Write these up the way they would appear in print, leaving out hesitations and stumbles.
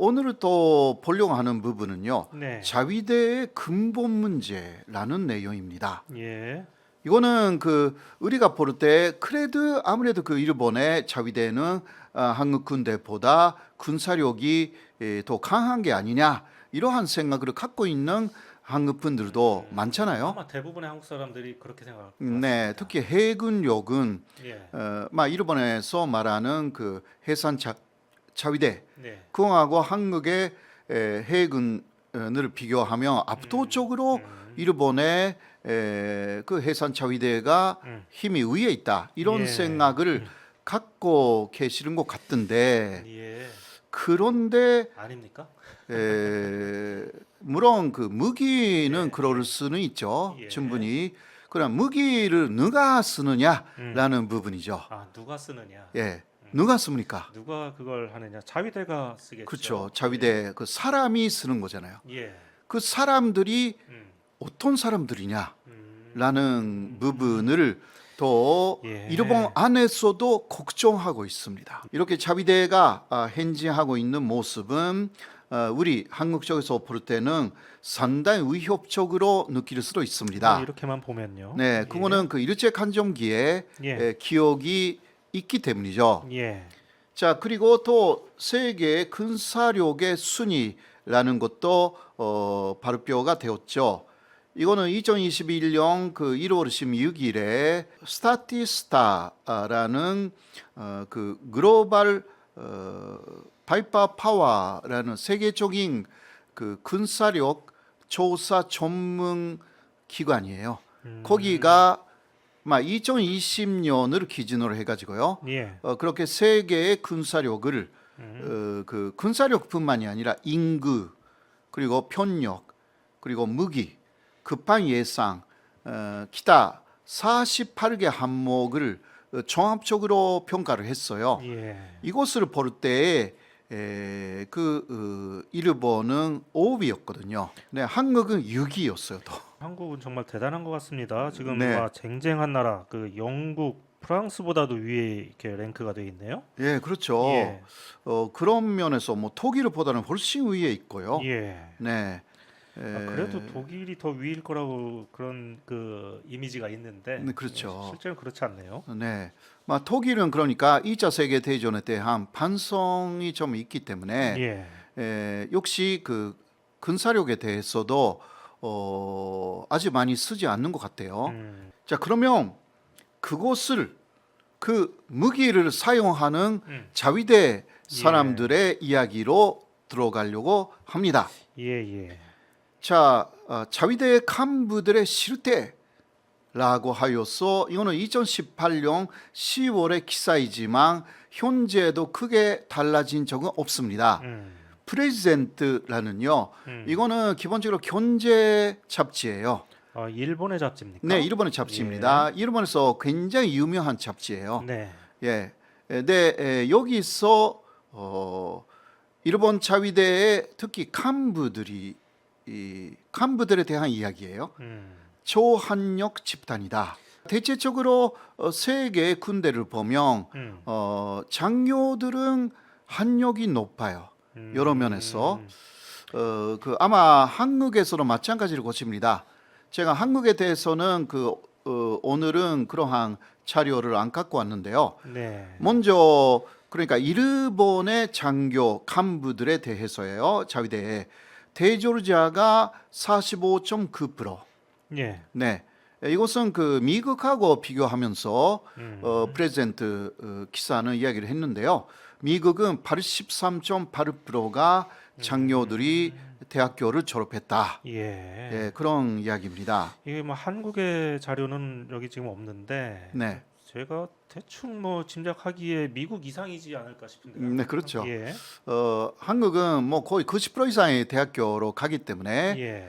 오늘 또 보려고 하는 부분은요. 네. 자위대의 근본 문제라는 내용입니다. 예. 이거는 우리가 볼 때 그래도 아무래도 일본의 자위대는 한국 군대보다 군사력이 더 강한 게 아니냐 이러한 생각을 갖고 있는 한국 분들도 많잖아요. 아마 대부분의 한국 사람들이 그렇게 생각할 것 네, 같습니다. 특히 해군력은 예. 일본에서 말하는 해산 자위대 네. 그거하고 한국의 해군을 비교하면 압도적으로 일본의 해산 자위대가 힘이 위에 있다 이런 예. 생각을 갖고 계시는 것 같던데 예. 그런데 아닙니까? 물론 무기는 예, 그럴 수는 있죠. 예. 충분히. 그럼 무기를 누가 쓰느냐라는 부분이죠. 아, 누가 쓰느냐? 예, 누가 씁니까? 누가 그걸 하느냐? 자위대가 쓰겠죠. 그렇죠. 자위대 사람이 쓰는 거잖아요. 예. 그 사람들이 음. 어떤 사람들이냐라는 음. 부분을 또 예. 일본 안에서도 걱정하고 있습니다. 이렇게 자위대가 행진하고 있는 모습은 우리 한국 쪽에서 볼 때는 상당히 위협적으로 느낄 수도 있습니다. 이렇게만 보면요. 네, 그거는 일제 강점기에 예. 기억이 있기 때문이죠. 예. 자, 그리고 또 세계 군사력의 순위라는 것도 발표가 되었죠. 이거는 2021년 1월 16일에 스타티스타라는 글로벌 바이파 파워라는 세계적인 군사력 조사 전문 기관이에요. 거기가 2020년을 기준으로 해가지고요. 예. 그렇게 세계의 군사력을 군사력뿐만이 아니라 인구 그리고 편력 그리고 무기 급한 예상 기타 48개 항목을 종합적으로 평가를 했어요. 예. 이것을 볼 때 일본은 5위였거든요. 네, 한국은 6위였어요. 또. 한국은 정말 대단한 것 같습니다. 지금 네. 쟁쟁한 나라 영국, 프랑스보다도 위에 이렇게 랭크가 되어 있네요. 예, 그렇죠. 예. 그런 면에서 독일보다는 훨씬 위에 있고요. 예. 네. 그래도 독일이 더 위일 거라고 그런 이미지가 있는데 네, 그렇죠. 실제로 그렇지 않네요. 네. 독일은 그러니까 2차 세계 대전에 대한 반성이 좀 있기 때문에 예. 역시 군사력에 대해서도 아주 많이 쓰지 않는 것 같아요. 자, 그러면 그것을 무기를 사용하는 자위대 사람들의 이야기로 들어가려고 합니다. 예. 자, 자위대 간부들의 실태라고 하여서 이거는 2018년 10월의 기사이지만 현재도 크게 달라진 적은 없습니다. 프레젠트라는요. 이거는 기본적으로 경제 잡지예요. 일본의 잡지입니까? 네, 일본의 잡지입니다. 일본에서 굉장히 유명한 잡지예요. 네. 예. 네, 여기서 일본 자위대의 특히 간부들에 대한 이야기예요. 초한력 집단이다. 대체적으로 세계 군대를 보면 장교들은 한력이 높아요. 여러 면에서 아마 한국에서도 마찬가지일 것입니다. 제가 한국에 대해서는 오늘은 그러한 자료를 안 갖고 왔는데요. 네. 먼저 그러니까 일본의 장교 간부들에 대해서예요. 자위대에 대졸자가 45.9%. 예. 네. 이것은 미국하고 비교하면서 프레젠트 기사는 이야기를 했는데요. 미국은 83.8%가 장교들이 대학교를 졸업했다. 예. 그런 이야기입니다. 이게 한국의 자료는 여기 지금 없는데 네. 제가 대충 짐작하기에 미국 이상이지 않을까 싶은데요. 네, 그렇죠. 예. 한국은 거의 90% 이상의 대학교로 가기 때문에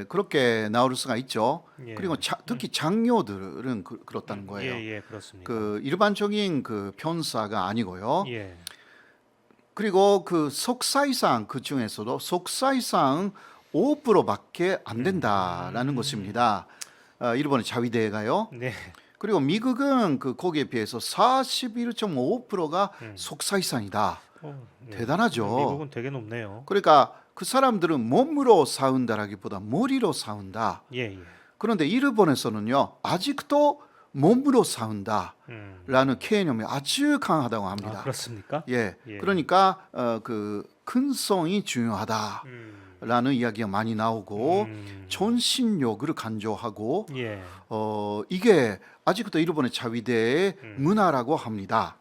그렇게 나올 수가 있죠. 예. 그리고 특히 장교들은 그렇다는 거예요. 예, 그렇습니다. 일반적인 편사가 아니고요. 예. 그리고 석사 이상 중에서도 석사 이상 5%밖에 안 된다라는 것입니다. 일본의 자위대가요. 네. 그리고 미국은 거기에 비해서 41.5%가 석사 이상이다. 네. 대단하죠. 미국은 되게 높네요. 그러니까 그 사람들은 몸으로 싸운다라기보다 머리로 싸운다. 예, 예. 그런데 일본에서는요, 아직도 몸으로 싸운다라는 음. 개념이 아주 강하다고 아, 합니다. 그렇습니까? 예, 예. 그러니까 그 근성이 중요하다라는 음. 이야기가 많이 나오고 음. 전신욕을 강조하고 예. 이게 아직도 일본의 자위대의 문화라고 합니다.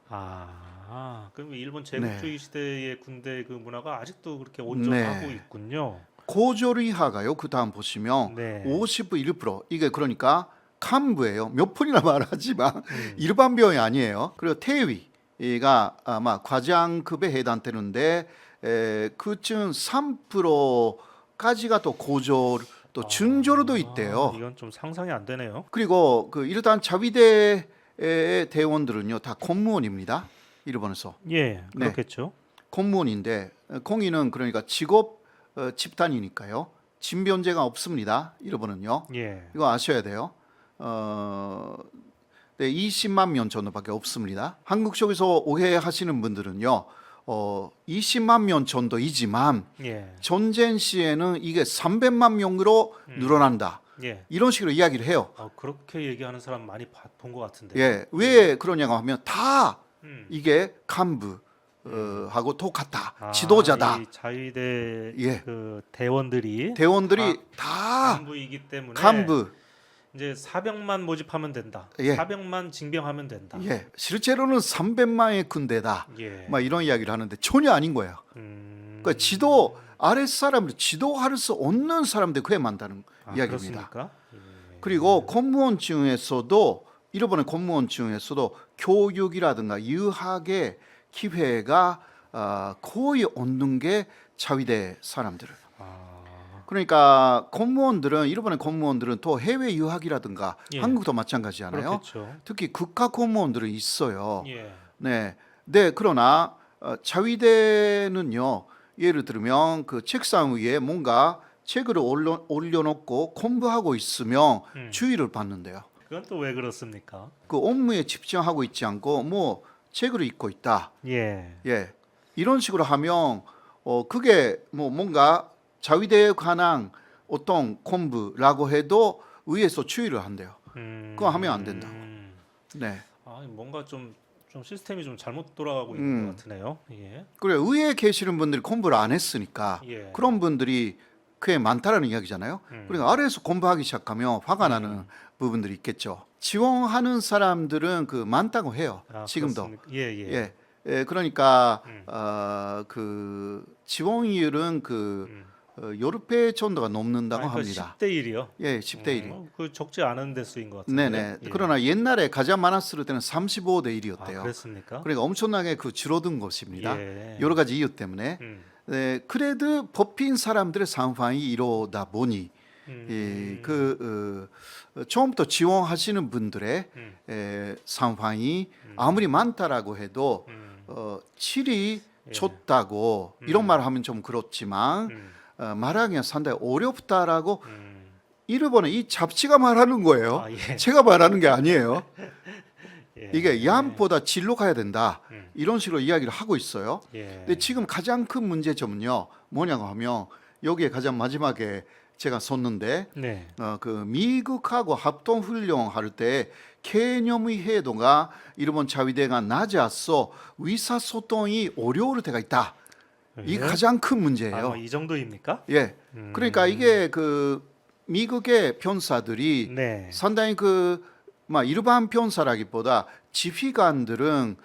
그럼 일본 네. 제국주의 시대의 군대 그 문화가 아직도 그렇게 온전하고 네. 있군요. 고조리하가요. 그 다음 보시면 네. 51% 이게 그러니까 간부예요. 몇 분이나 말하지만 음. 일반병이 아니에요. 그리고 태위가 아마 과장급에 해당되는데 그중 3%까지가 또 고조 또 준조로도 있대요. 이건 좀 상상이 안 되네요. 그리고 그 일단 자위대의 대원들은요 다 공무원입니다. 일본에서 예, 네. 그렇겠죠. 공무원인데 공인은 그러니까 직업 집단이니까요. 진변제가 없습니다. 일본은요. 예. 이거 아셔야 돼요. 네, 20만 명 정도밖에 없습니다. 한국 쪽에서 오해하시는 분들은요. 20만 명 정도이지만 예. 전쟁 시에는 이게 300만 명으로 늘어난다. 예. 이런 식으로 이야기를 해요. 그렇게 얘기하는 사람 많이 본 것 같은데. 예, 왜 그러냐고 하면 다 음. 이게 간부 하고 똑같다. 지도자다. 이 자위대 예. 그 대원들이 대원들이 다 간부이기 때문에 간부. 이제 사병만 모집하면 된다. 예. 사병만 징병하면 된다. 예, 실제로는 300만의 군대다. 예. 막 이런 이야기를 하는데 전혀 아닌 거예요. 그러니까 지도 아랫 사람을 지도할 수 없는 사람들 그에 많다는 이야기입니다. 그렇습니까? 예. 그리고 공무원 중에서도 일본의 공무원 중에서도 교육이라든가 유학의 기회가 거의 없는 게 자위대 사람들을. 그러니까 공무원들은 일본의 공무원들은 또 해외 유학이라든가 예. 한국도 마찬가지잖아요. 그렇겠죠. 특히 국가 공무원들은 있어요. 예. 네, 그러나 자위대는요. 예를 들면 그 책상 위에 뭔가 책을 올려놓고 공부하고 있으면 주의를 받는데요. 그건 또 왜 그렇습니까? 그 업무에 집중하고 있지 않고 뭐 책을 읽고 있다. 예. 예, 이런 식으로 하면 그게 뭐 뭔가 자위대에 관한 어떤 공부라고 해도 위에서 추이를 한대요. 그거 하면 안 된다고. 네. 뭔가 좀 시스템이 좀 잘못 돌아가고 있는 것 같으네요. 예. 그래 위에 계시는 분들이 공부를 안 했으니까 예. 그런 분들이 꽤 많다라는 이야기잖아요. 그러니까 아래에서 공부하기 시작하면 화가 나는 부분들이 있겠죠. 지원하는 사람들은 그 많다고 해요. 지금도. 그렇습니까? 예. 예, 그러니까 그 지원율은 요르페 정도가 넘는다고 합니다. 10대 1이요. 예, 10대 1이. 그 적지 않은 대수인 것 같은데. 네네. 예. 그러나 옛날에 가장 많았을 때는 35대 1이었대요. 그랬습니까? 그러니까 엄청나게 줄어든 것입니다. 예. 여러 가지 이유 때문에. 네, 그래도 뽑힌 사람들의 상황이 이러다 보니 처음부터 지원하시는 분들의 상황이 아무리 많다라고 해도 질이 좋다고 이런 말을 하면 좀 그렇지만 말하기가 상당히 어렵다라고 일본의 이 잡지가 말하는 거예요. 예. 제가 말하는 게 아니에요. 예. 이게 양보다 질로 가야 된다. 이런 식으로 이야기를 하고 있어요. 예. 근데 지금 가장 큰 문제점은요. 뭐냐고 하면 여기에 가장 마지막에 제가 썼는데 네. 그 미국하고 합동 훈련할 때 개념의 해도가 일본 자위대가 낮아서 의사소통이 어려울 때가 있다. 이게 예? 가장 큰 문제예요. 이 정도입니까? 예. 그러니까 이게 그 미국의 병사들이 네. 상당히 일반 병사라기보다 지휘관들은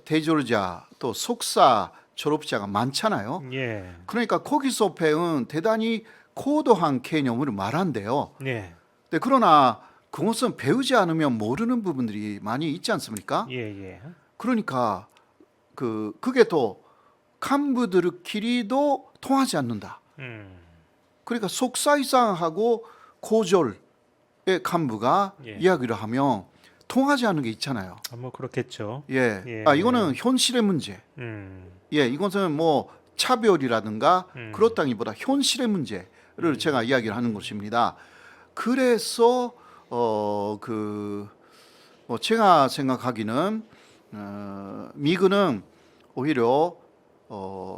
대졸자 또 석사 졸업자가 많잖아요. 예. 그러니까 거기서 배운 대단히 고도한 개념을 말한대요. 네. 그러나 그것은 배우지 않으면 모르는 부분들이 많이 있지 않습니까? 예. 그러니까 그게 또 간부들끼리도 통하지 않는다. 그러니까 석사 이상하고 고졸의 간부가 예. 이야기를 하면 통하지 않는 게 있잖아요. 뭐 그렇겠죠. 예. 예. 이거는 현실의 문제. 예, 이것은 뭐 차별이라든가 그렇다기보다 현실의 문제를 제가 이야기를 하는 것입니다. 그래서 제가 생각하기는 미군은 오히려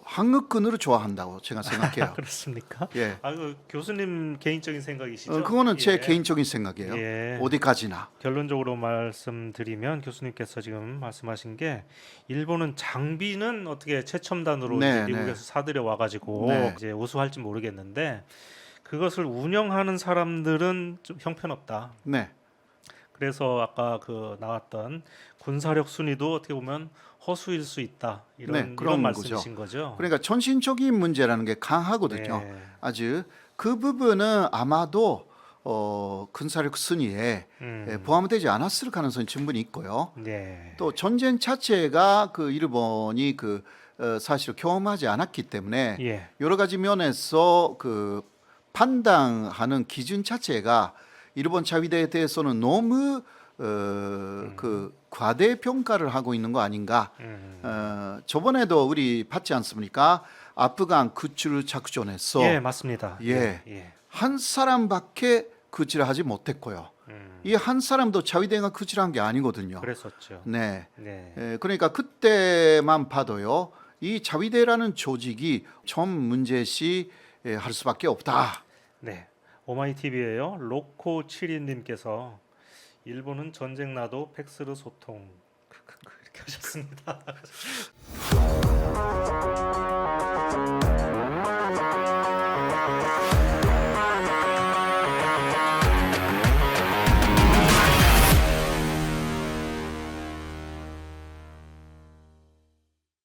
한국군을 좋아한다고 제가 생각해요. 그렇습니까? 예. 그 교수님 개인적인 생각이시죠? 그거는 제 예. 개인적인 생각이에요. 예. 어디까지나. 결론적으로 말씀드리면 교수님께서 지금 말씀하신 게 일본은 장비는 어떻게 최첨단으로 네, 이제 미국에서 사들여 와가지고 네. 이제 우수할지 모르겠는데 그것을 운영하는 사람들은 좀 형편없다. 네. 그래서 아까 그 나왔던 군사력 순위도 어떻게 보면 허수일 수 있다. 네, 그런 이런 거죠. 말씀이신 거죠. 그러니까 전신적인 문제라는 게 강하거든요. 네. 아주 그 부분은 아마도 군사력 순위에 포함되지 않았을 가능성이 충분히 있고요. 네. 또 전쟁 자체가 그 일본이 사실 경험하지 않았기 때문에 예. 여러 가지 면에서 그 판단하는 기준 자체가 일본 자위대에 대해서는 너무 그 과대 평가를 하고 있는 거 아닌가? 저번에도 우리 봤지 않습니까? 아프간 구출 작전에서 예, 맞습니다. 예. 예. 한 사람밖에 구출을 하지 못했고요. 이 한 사람도 자위대가 구출한 게 아니거든요. 그랬었죠. 네. 네. 그러니까 그때만 봐도요. 이 자위대라는 조직이 전 문제시 할 수밖에 없다. 네. 오마이 TV에요. 로코 7인님께서 일본은 전쟁 나도 팩스로 소통 이렇게 하셨습니다.